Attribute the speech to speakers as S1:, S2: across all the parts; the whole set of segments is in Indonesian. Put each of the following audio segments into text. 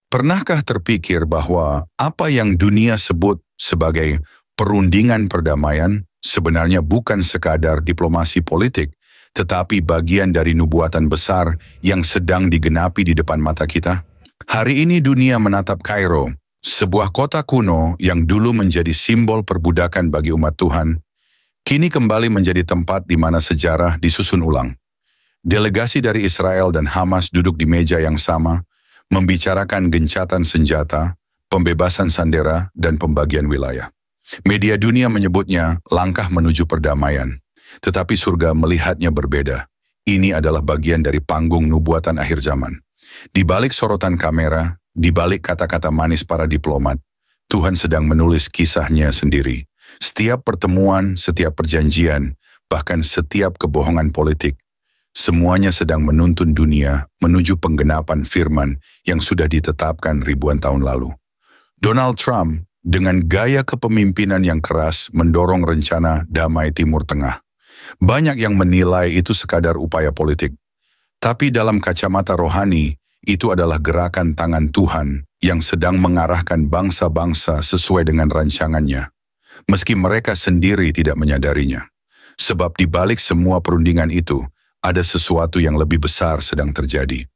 S1: Pernahkah terpikir bahwa apa yang dunia sebut sebagai perundingan perdamaian sebenarnya bukan sekadar diplomasi politik, tetapi bagian dari nubuatan besar yang sedang digenapi di depan mata kita? Hari ini dunia menatap Kairo, sebuah kota kuno yang dulu menjadi simbol perbudakan bagi umat Tuhan, kini kembali menjadi tempat di mana sejarah disusun ulang. Delegasi dari Israel dan Hamas duduk di meja yang sama, membicarakan gencatan senjata, pembebasan sandera, dan pembagian wilayah. Media dunia menyebutnya langkah menuju perdamaian, tetapi surga melihatnya berbeda. Ini adalah bagian dari panggung nubuatan akhir zaman. Di balik sorotan kamera, di balik kata-kata manis para diplomat, Tuhan sedang menulis kisahnya sendiri. Setiap pertemuan, setiap perjanjian, bahkan setiap kebohongan politik, semuanya sedang menuntun dunia menuju penggenapan firman yang sudah ditetapkan ribuan tahun lalu. Donald Trump dengan gaya kepemimpinan yang keras mendorong rencana damai Timur Tengah. Banyak yang menilai itu sekadar upaya politik. Tapi dalam kacamata rohani, itu adalah gerakan tangan Tuhan yang sedang mengarahkan bangsa-bangsa sesuai dengan rancangannya, meski mereka sendiri tidak menyadarinya. Sebab di balik semua perundingan itu, ada sesuatu yang lebih besar sedang terjadi.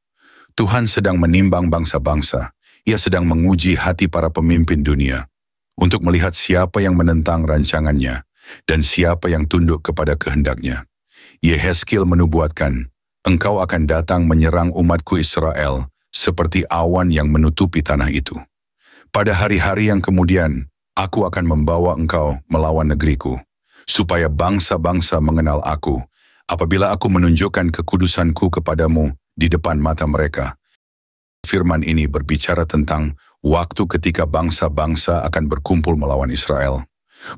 S1: Tuhan sedang menimbang bangsa-bangsa. Ia sedang menguji hati para pemimpin dunia untuk melihat siapa yang menentang rancangannya dan siapa yang tunduk kepada kehendaknya. Yehezkiel menubuatkan, "Engkau akan datang menyerang umatku Israel seperti awan yang menutupi tanah itu. Pada hari-hari yang kemudian, aku akan membawa engkau melawan negeriku, supaya bangsa-bangsa mengenal aku, apabila aku menunjukkan kekudusanku kepadamu di depan mata mereka." Firman ini berbicara tentang waktu ketika bangsa-bangsa akan berkumpul melawan Israel.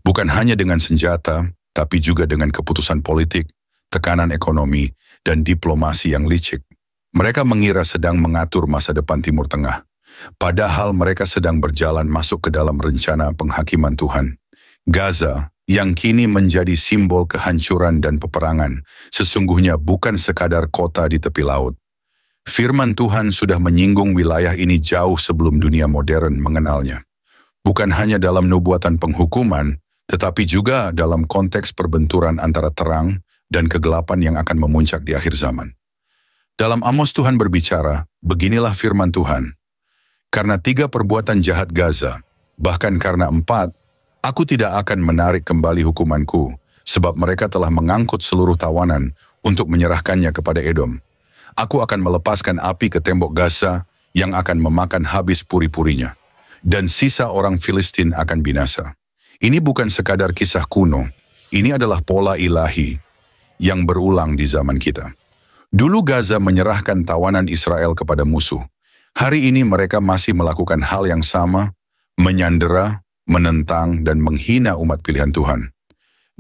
S1: Bukan hanya dengan senjata, tapi juga dengan keputusan politik, tekanan ekonomi, dan diplomasi yang licik. Mereka mengira sedang mengatur masa depan Timur Tengah, padahal mereka sedang berjalan masuk ke dalam rencana penghakiman Tuhan. Gaza, yang kini menjadi simbol kehancuran dan peperangan, sesungguhnya bukan sekadar kota di tepi laut. Firman Tuhan sudah menyinggung wilayah ini jauh sebelum dunia modern mengenalnya. Bukan hanya dalam nubuatan penghukuman, tetapi juga dalam konteks perbenturan antara terang dan kegelapan yang akan memuncak di akhir zaman. Dalam Amos Tuhan berbicara, beginilah firman Tuhan. Karena 3 perbuatan jahat Gaza, bahkan karena 4, aku tidak akan menarik kembali hukumanku, sebab mereka telah mengangkut seluruh tawanan untuk menyerahkannya kepada Edom. Aku akan melepaskan api ke tembok Gaza yang akan memakan habis puri-purinya, dan sisa orang Filistin akan binasa. Ini bukan sekadar kisah kuno, ini adalah pola ilahi yang berulang di zaman kita. Dulu Gaza menyerahkan tawanan Israel kepada musuh. Hari ini mereka masih melakukan hal yang sama, menyandera, menentang, dan menghina umat pilihan Tuhan.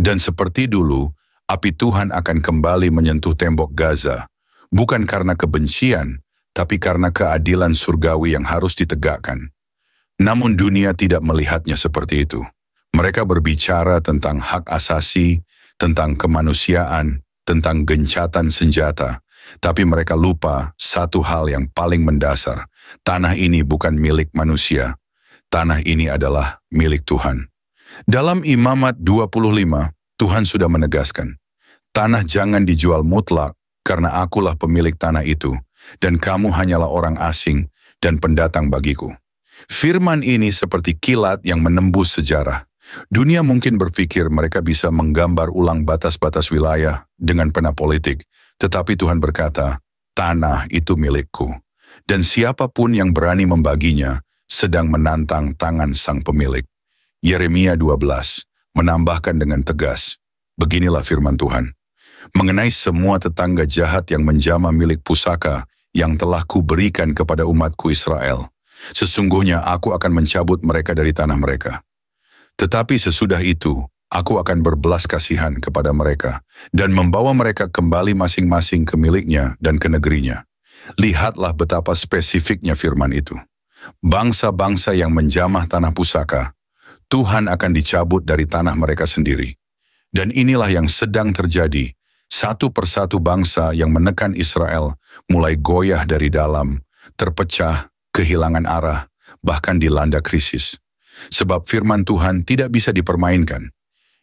S1: Dan seperti dulu, api Tuhan akan kembali menyentuh tembok Gaza, bukan karena kebencian, tapi karena keadilan surgawi yang harus ditegakkan. Namun dunia tidak melihatnya seperti itu. Mereka berbicara tentang hak asasi, tentang kemanusiaan, tentang gencatan senjata, tapi mereka lupa satu hal yang paling mendasar. Tanah ini bukan milik manusia. Tanah ini adalah milik Tuhan. Dalam Imamat 25, Tuhan sudah menegaskan, tanah jangan dijual mutlak, karena akulah pemilik tanah itu, dan kamu hanyalah orang asing dan pendatang bagiku. Firman ini seperti kilat yang menembus sejarah. Dunia mungkin berpikir mereka bisa menggambar ulang batas-batas wilayah dengan pena politik, tetapi Tuhan berkata, tanah itu milikku, dan siapapun yang berani membaginya sedang menantang tangan sang pemilik. Yeremia 12 menambahkan dengan tegas, beginilah firman Tuhan. Mengenai semua tetangga jahat yang menjamah milik pusaka yang telah kuberikan kepada umatku Israel, sesungguhnya aku akan mencabut mereka dari tanah mereka. Tetapi sesudah itu, aku akan berbelas kasihan kepada mereka dan membawa mereka kembali masing-masing ke miliknya dan ke negerinya. Lihatlah betapa spesifiknya firman itu. Bangsa-bangsa yang menjamah tanah pusaka, Tuhan akan dicabut dari tanah mereka sendiri. Dan inilah yang sedang terjadi. Satu persatu bangsa yang menekan Israel mulai goyah dari dalam, terpecah, kehilangan arah, bahkan dilanda krisis. Sebab firman Tuhan tidak bisa dipermainkan.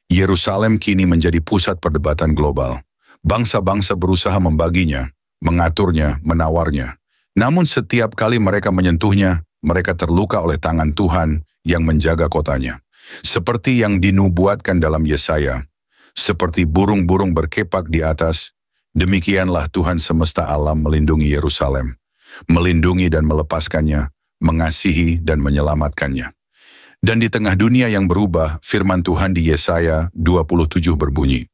S1: Yerusalem kini menjadi pusat perdebatan global. Bangsa-bangsa berusaha membaginya, mengaturnya, menawarnya. Namun setiap kali mereka menyentuhnya, mereka terluka oleh tangan Tuhan yang menjaga kotanya. Seperti yang dinubuatkan dalam Yesaya, seperti burung-burung berkepak di atas, demikianlah Tuhan semesta alam melindungi Yerusalem, melindungi dan melepaskannya, mengasihi dan menyelamatkannya. Dan di tengah dunia yang berubah, firman Tuhan di Yesaya 27 berbunyi,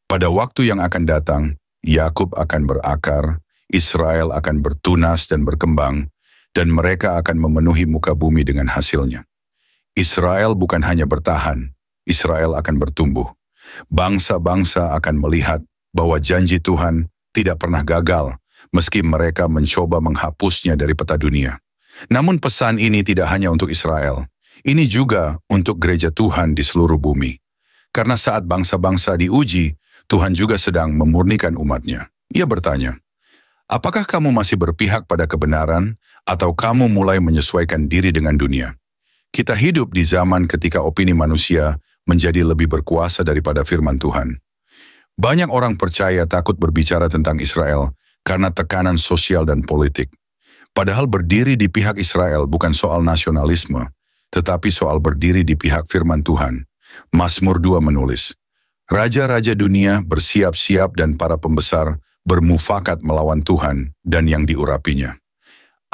S1: pada waktu yang akan datang, Yakub akan berakar, Israel akan bertunas dan berkembang, dan mereka akan memenuhi muka bumi dengan hasilnya. Israel bukan hanya bertahan, Israel akan bertumbuh. Bangsa-bangsa akan melihat bahwa janji Tuhan tidak pernah gagal, meski mereka mencoba menghapusnya dari peta dunia. Namun pesan ini tidak hanya untuk Israel, ini juga untuk gereja Tuhan di seluruh bumi. Karena saat bangsa-bangsa diuji, Tuhan juga sedang memurnikan umatnya. Ia bertanya, apakah kamu masih berpihak pada kebenaran, atau kamu mulai menyesuaikan diri dengan dunia? Kita hidup di zaman ketika opini manusia menjadi lebih berkuasa daripada firman Tuhan. Banyak orang percaya takut berbicara tentang Israel karena tekanan sosial dan politik. Padahal berdiri di pihak Israel bukan soal nasionalisme, tetapi soal berdiri di pihak firman Tuhan. Mazmur 2 menulis, raja-raja dunia bersiap-siap dan para pembesar bermufakat melawan Tuhan dan yang diurapinya.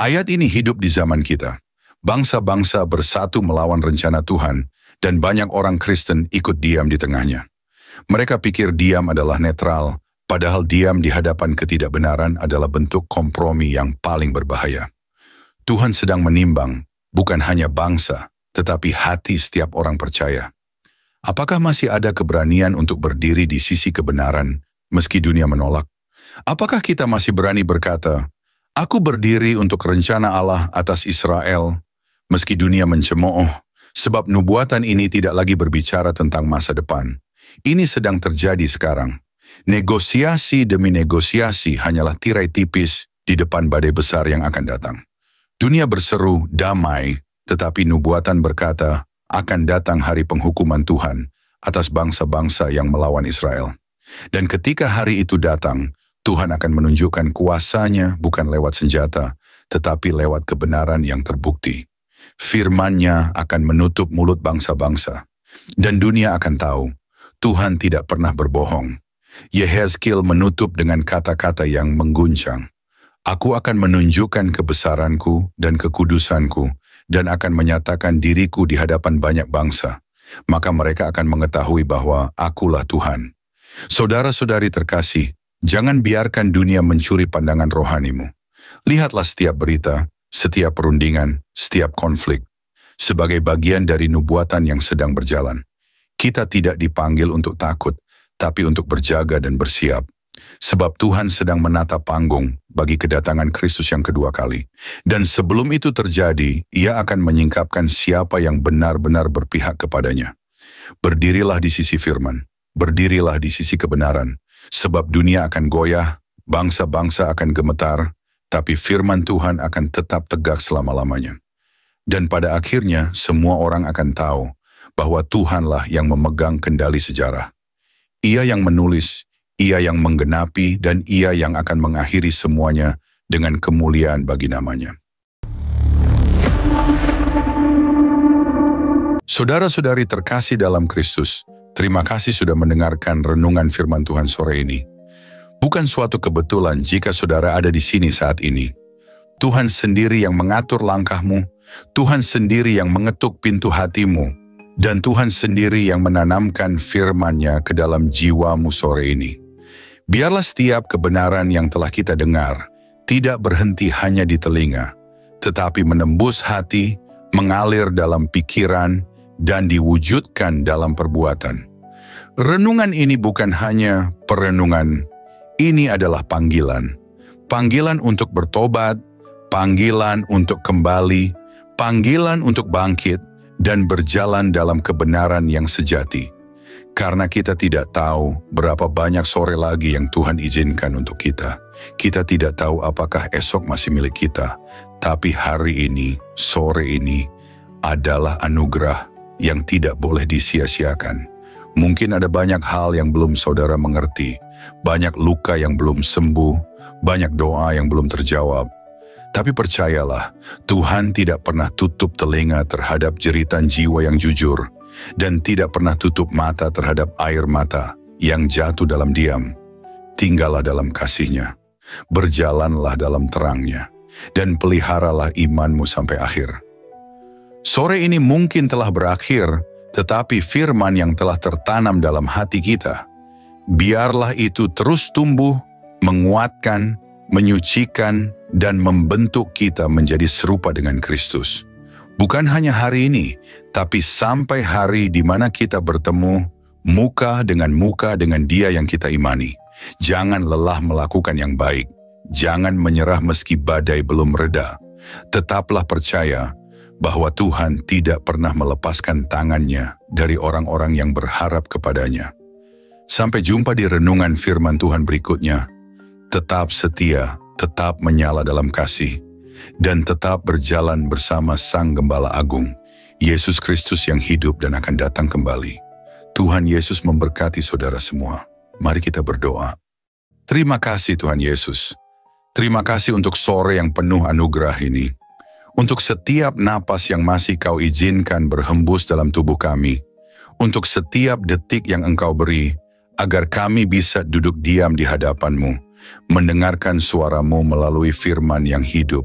S1: Ayat ini hidup di zaman kita. Bangsa-bangsa bersatu melawan rencana Tuhan, dan banyak orang Kristen ikut diam di tengahnya. Mereka pikir diam adalah netral, padahal diam di hadapan ketidakbenaran adalah bentuk kompromi yang paling berbahaya. Tuhan sedang menimbang, bukan hanya bangsa, tetapi hati setiap orang percaya. Apakah masih ada keberanian untuk berdiri di sisi kebenaran, meski dunia menolak? Apakah kita masih berani berkata, aku berdiri untuk rencana Allah atas Israel, meski dunia mencemooh, sebab nubuatan ini tidak lagi berbicara tentang masa depan. Ini sedang terjadi sekarang. Negosiasi demi negosiasi hanyalah tirai tipis di depan badai besar yang akan datang. Dunia berseru damai, tetapi nubuatan berkata akan datang hari penghukuman Tuhan atas bangsa-bangsa yang melawan Israel. Dan ketika hari itu datang, Tuhan akan menunjukkan kuasanya bukan lewat senjata, tetapi lewat kebenaran yang terbukti. Firman-Nya akan menutup mulut bangsa-bangsa, dan dunia akan tahu Tuhan tidak pernah berbohong. Yehezkiel menutup dengan kata-kata yang mengguncang. Aku akan menunjukkan kebesaranku dan kekudusanku, dan akan menyatakan diriku di hadapan banyak bangsa. Maka mereka akan mengetahui bahwa akulah Tuhan. Saudara-saudari terkasih, jangan biarkan dunia mencuri pandangan rohanimu. Lihatlah setiap berita, setiap perundingan, setiap konflik, sebagai bagian dari nubuatan yang sedang berjalan. Kita tidak dipanggil untuk takut, tapi untuk berjaga dan bersiap. Sebab Tuhan sedang menata panggung bagi kedatangan Kristus yang kedua kali. Dan sebelum itu terjadi, Ia akan menyingkapkan siapa yang benar-benar berpihak kepadanya. Berdirilah di sisi firman, berdirilah di sisi kebenaran, sebab dunia akan goyah, bangsa-bangsa akan gemetar, tapi firman Tuhan akan tetap tegak selama-lamanya. Dan pada akhirnya semua orang akan tahu bahwa Tuhanlah yang memegang kendali sejarah. Ia yang menulis, Ia yang menggenapi, dan Ia yang akan mengakhiri semuanya dengan kemuliaan bagi namanya. Saudara-saudari terkasih dalam Kristus, terima kasih sudah mendengarkan renungan firman Tuhan sore ini. Bukan suatu kebetulan jika saudara ada di sini saat ini. Tuhan sendiri yang mengatur langkahmu, Tuhan sendiri yang mengetuk pintu hatimu, dan Tuhan sendiri yang menanamkan firman-Nya ke dalam jiwamu sore ini. Biarlah setiap kebenaran yang telah kita dengar tidak berhenti hanya di telinga, tetapi menembus hati, mengalir dalam pikiran, dan diwujudkan dalam perbuatan. Renungan ini bukan hanya perenungan, ini adalah panggilan. Panggilan untuk bertobat, panggilan untuk kembali, panggilan untuk bangkit, dan berjalan dalam kebenaran yang sejati. Karena kita tidak tahu berapa banyak sore lagi yang Tuhan izinkan untuk kita. Kita tidak tahu apakah esok masih milik kita. Tapi hari ini, sore ini, adalah anugerah yang tidak boleh disia-siakan. Mungkin ada banyak hal yang belum saudara mengerti, banyak luka yang belum sembuh, banyak doa yang belum terjawab. Tapi percayalah, Tuhan tidak pernah tutup telinga terhadap jeritan jiwa yang jujur, dan tidak pernah tutup mata terhadap air mata yang jatuh dalam diam. Tinggallah dalam kasih-Nya, berjalanlah dalam terang-Nya, dan peliharalah imanmu sampai akhir. Sore ini mungkin telah berakhir, tetapi firman yang telah tertanam dalam hati kita, biarlah itu terus tumbuh, menguatkan, menyucikan, dan membentuk kita menjadi serupa dengan Kristus. Bukan hanya hari ini, tapi sampai hari di mana kita bertemu muka dengan Dia yang kita imani. Jangan lelah melakukan yang baik. Jangan menyerah meski badai belum reda. Tetaplah percaya bahwa Tuhan tidak pernah melepaskan tangan-Nya dari orang-orang yang berharap kepada-Nya. Sampai jumpa di renungan firman Tuhan berikutnya. Tetap setia, tetap menyala dalam kasih, dan tetap berjalan bersama Sang Gembala Agung, Yesus Kristus yang hidup dan akan datang kembali. Tuhan Yesus memberkati saudara semua. Mari kita berdoa. Terima kasih Tuhan Yesus. Terima kasih untuk sore yang penuh anugerah ini. Untuk setiap napas yang masih Kau izinkan berhembus dalam tubuh kami. Untuk setiap detik yang Engkau beri, agar kami bisa duduk diam di hadapan-Mu, mendengarkan suara-Mu melalui firman yang hidup,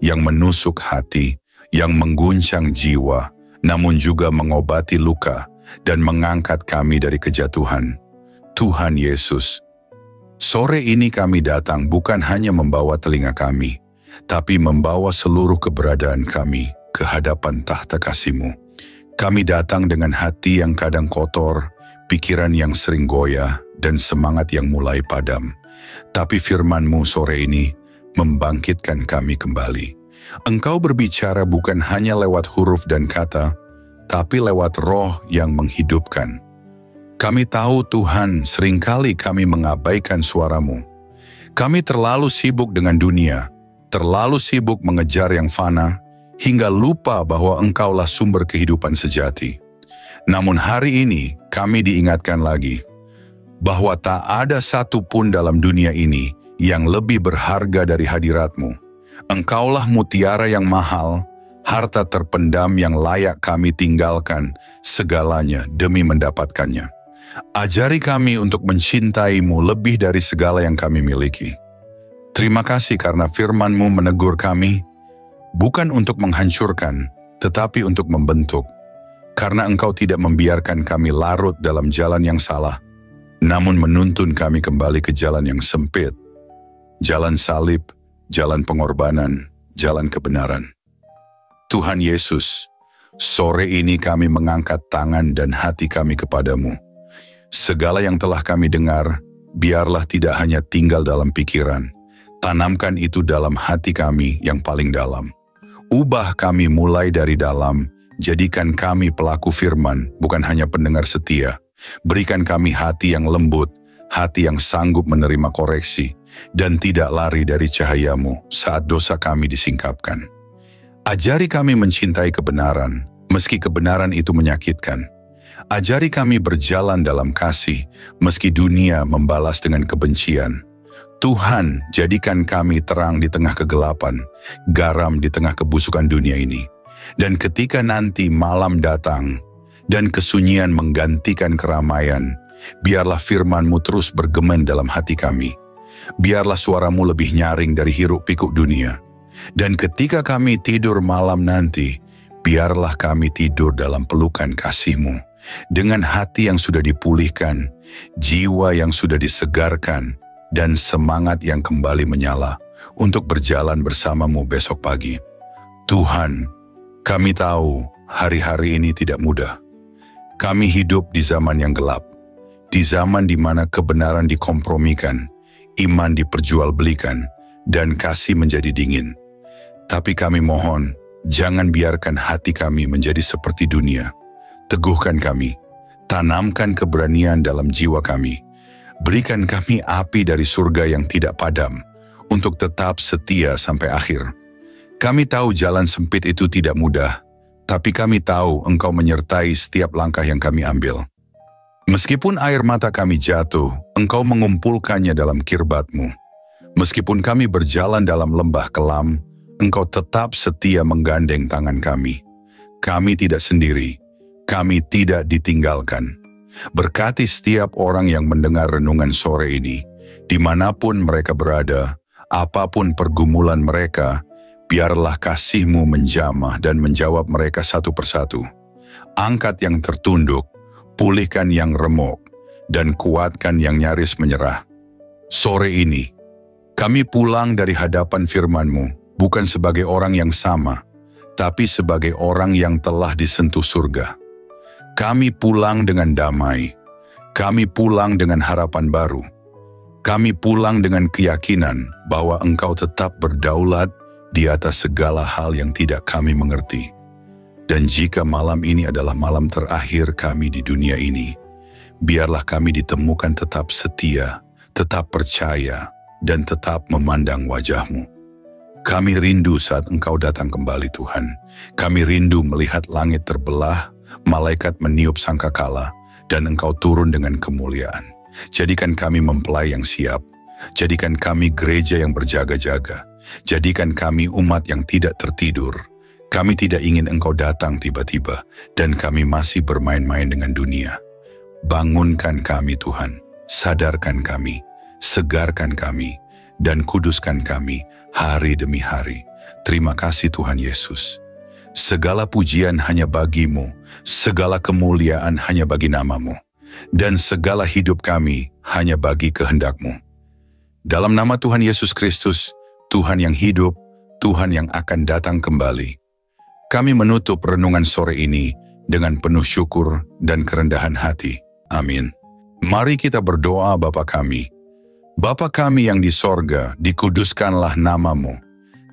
S1: yang menusuk hati, yang mengguncang jiwa, namun juga mengobati luka dan mengangkat kami dari kejatuhan. Tuhan Yesus, sore ini kami datang bukan hanya membawa telinga kami, tapi membawa seluruh keberadaan kami ke hadapan tahta kasih-Mu. Kami datang dengan hati yang kadang kotor, pikiran yang sering goyah, dan semangat yang mulai padam. Tapi firman-Mu sore ini membangkitkan kami kembali. Engkau berbicara bukan hanya lewat huruf dan kata, tapi lewat roh yang menghidupkan. Kami tahu Tuhan, seringkali kami mengabaikan suara-Mu. Kami terlalu sibuk dengan dunia, terlalu sibuk mengejar yang fana, hingga lupa bahwa Engkaulah sumber kehidupan sejati. Namun hari ini kami diingatkan lagi, bahwa tak ada satu pun dalam dunia ini yang lebih berharga dari hadirat-Mu. Engkaulah mutiara yang mahal, harta terpendam yang layak kami tinggalkan segalanya demi mendapatkannya. Ajari kami untuk mencintai-Mu lebih dari segala yang kami miliki. Terima kasih karena firman-Mu menegur kami, bukan untuk menghancurkan, tetapi untuk membentuk. Karena Engkau tidak membiarkan kami larut dalam jalan yang salah, namun menuntun kami kembali ke jalan yang sempit, jalan salib, jalan pengorbanan, jalan kebenaran. Tuhan Yesus, sore ini kami mengangkat tangan dan hati kami kepadamu. Segala yang telah kami dengar, biarlah tidak hanya tinggal dalam pikiran. Tanamkan itu dalam hati kami yang paling dalam. Ubah kami mulai dari dalam, jadikan kami pelaku firman, bukan hanya pendengar setia. Berikan kami hati yang lembut, hati yang sanggup menerima koreksi, dan tidak lari dari cahaya-Mu saat dosa kami disingkapkan. Ajari kami mencintai kebenaran, meski kebenaran itu menyakitkan. Ajari kami berjalan dalam kasih, meski dunia membalas dengan kebencian. Tuhan, jadikan kami terang di tengah kegelapan, garam di tengah kebusukan dunia ini. Dan ketika nanti malam datang, dan kesunyian menggantikan keramaian, biarlah firman-Mu terus bergema dalam hati kami. Biarlah suara-Mu lebih nyaring dari hiruk-pikuk dunia. Dan ketika kami tidur malam nanti, biarlah kami tidur dalam pelukan kasih-Mu. Dengan hati yang sudah dipulihkan, jiwa yang sudah disegarkan, dan semangat yang kembali menyala untuk berjalan bersama-Mu besok pagi. Tuhan, kami tahu hari-hari ini tidak mudah. Kami hidup di zaman yang gelap, di zaman di mana kebenaran dikompromikan, iman diperjualbelikan, dan kasih menjadi dingin. Tapi kami mohon, jangan biarkan hati kami menjadi seperti dunia. Teguhkan kami, Tanamkan keberanian dalam jiwa kami. Berikan kami api dari surga yang tidak padam, untuk tetap setia sampai akhir. Kami tahu jalan sempit itu tidak mudah, tapi kami tahu Engkau menyertai setiap langkah yang kami ambil. Meskipun air mata kami jatuh, Engkau mengumpulkannya dalam kirbat-Mu. Meskipun kami berjalan dalam lembah kelam, Engkau tetap setia menggandeng tangan kami. Kami tidak sendiri, kami tidak ditinggalkan. Berkati setiap orang yang mendengar renungan sore ini, dimanapun mereka berada, apapun pergumulan mereka, biarlah kasih-Mu menjamah dan menjawab mereka satu persatu. Angkat yang tertunduk, pulihkan yang remuk, dan kuatkan yang nyaris menyerah. Sore ini, kami pulang dari hadapan firman-Mu, bukan sebagai orang yang sama, tapi sebagai orang yang telah disentuh surga. Kami pulang dengan damai, kami pulang dengan harapan baru, kami pulang dengan keyakinan bahwa Engkau tetap berdaulat di atas segala hal yang tidak kami mengerti. Dan jika malam ini adalah malam terakhir kami di dunia ini, biarlah kami ditemukan tetap setia, tetap percaya, dan tetap memandang wajah-Mu. Kami rindu saat Engkau datang kembali Tuhan. Kami rindu melihat langit terbelah, malaikat meniup sangkakala, dan Engkau turun dengan kemuliaan. Jadikan kami mempelai yang siap. Jadikan kami gereja yang berjaga-jaga. Jadikan kami umat yang tidak tertidur. Kami tidak ingin Engkau datang tiba-tiba, dan kami masih bermain-main dengan dunia. Bangunkan kami Tuhan, sadarkan kami, segarkan kami, dan kuduskan kami hari demi hari. Terima kasih Tuhan Yesus. Segala pujian hanya bagi-Mu, segala kemuliaan hanya bagi nama-Mu, dan segala hidup kami hanya bagi kehendak-Mu. Dalam nama Tuhan Yesus Kristus, Tuhan yang hidup, Tuhan yang akan datang kembali, kami menutup renungan sore ini dengan penuh syukur dan kerendahan hati. Amin. Mari kita berdoa. Bapa kami. Bapa kami yang di sorga, dikuduskanlah nama-Mu.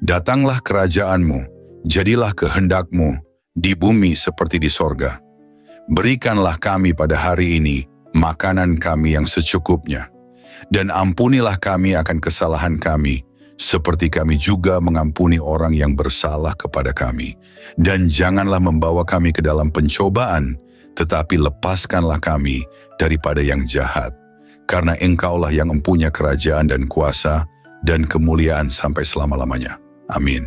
S1: Datanglah kerajaan-Mu. Jadilah kehendak-Mu di bumi seperti di sorga. Berikanlah kami pada hari ini makanan kami yang secukupnya. Dan ampunilah kami akan kesalahan kami, seperti kami juga mengampuni orang yang bersalah kepada kami. Dan janganlah membawa kami ke dalam pencobaan, tetapi lepaskanlah kami daripada yang jahat. Karena Engkaulah yang mempunyai kerajaan dan kuasa dan kemuliaan sampai selama-lamanya. Amin.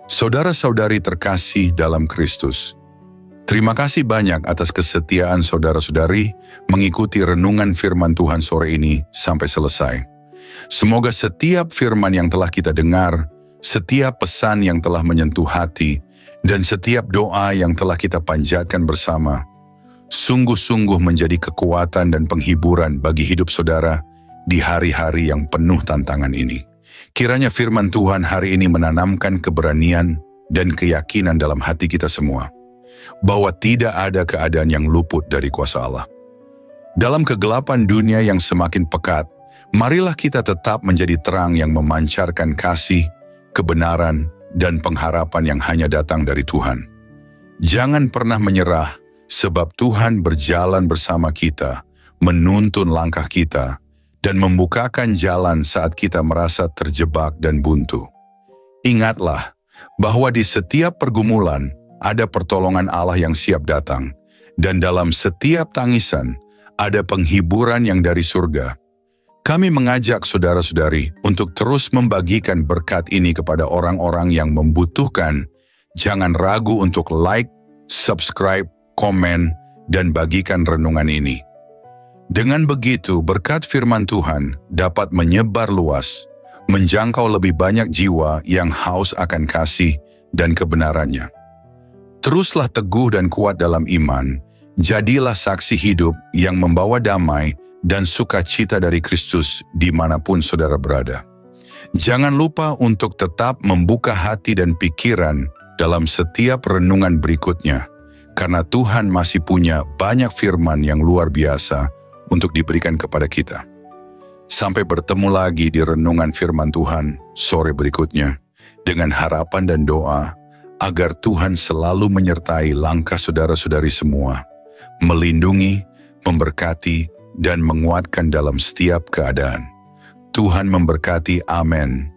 S1: Saudara-saudari terkasih dalam Kristus, terima kasih banyak atas kesetiaan saudara-saudari mengikuti renungan firman Tuhan sore ini sampai selesai. Semoga setiap firman yang telah kita dengar, setiap pesan yang telah menyentuh hati, dan setiap doa yang telah kita panjatkan bersama, sungguh-sungguh menjadi kekuatan dan penghiburan bagi hidup saudara di hari-hari yang penuh tantangan ini. Kiranya firman Tuhan hari ini menanamkan keberanian dan keyakinan dalam hati kita semua, bahwa tidak ada keadaan yang luput dari kuasa Allah. Dalam kegelapan dunia yang semakin pekat, marilah kita tetap menjadi terang yang memancarkan kasih, kebenaran, dan pengharapan yang hanya datang dari Tuhan. Jangan pernah menyerah, sebab Tuhan berjalan bersama kita, menuntun langkah kita, dan membukakan jalan saat kita merasa terjebak dan buntu. Ingatlah bahwa di setiap pergumulan ada pertolongan Allah yang siap datang, dan dalam setiap tangisan ada penghiburan yang dari surga. Kami mengajak saudara-saudari untuk terus membagikan berkat ini kepada orang-orang yang membutuhkan. Jangan ragu untuk like, subscribe, komen, dan bagikan renungan ini. Dengan begitu, berkat firman Tuhan dapat menyebar luas, menjangkau lebih banyak jiwa yang haus akan kasih dan kebenarannya. Teruslah teguh dan kuat dalam iman, jadilah saksi hidup yang membawa damai dan sukacita dari Kristus dimanapun saudara berada. Jangan lupa untuk tetap membuka hati dan pikiran dalam setiap renungan berikutnya, karena Tuhan masih punya banyak firman yang luar biasa untuk diberikan kepada kita. Sampai bertemu lagi di renungan firman Tuhan sore berikutnya. dengan harapan dan doa agar Tuhan selalu menyertai langkah saudara-saudari semua, melindungi, memberkati, dan menguatkan dalam setiap keadaan. Tuhan memberkati. Amin.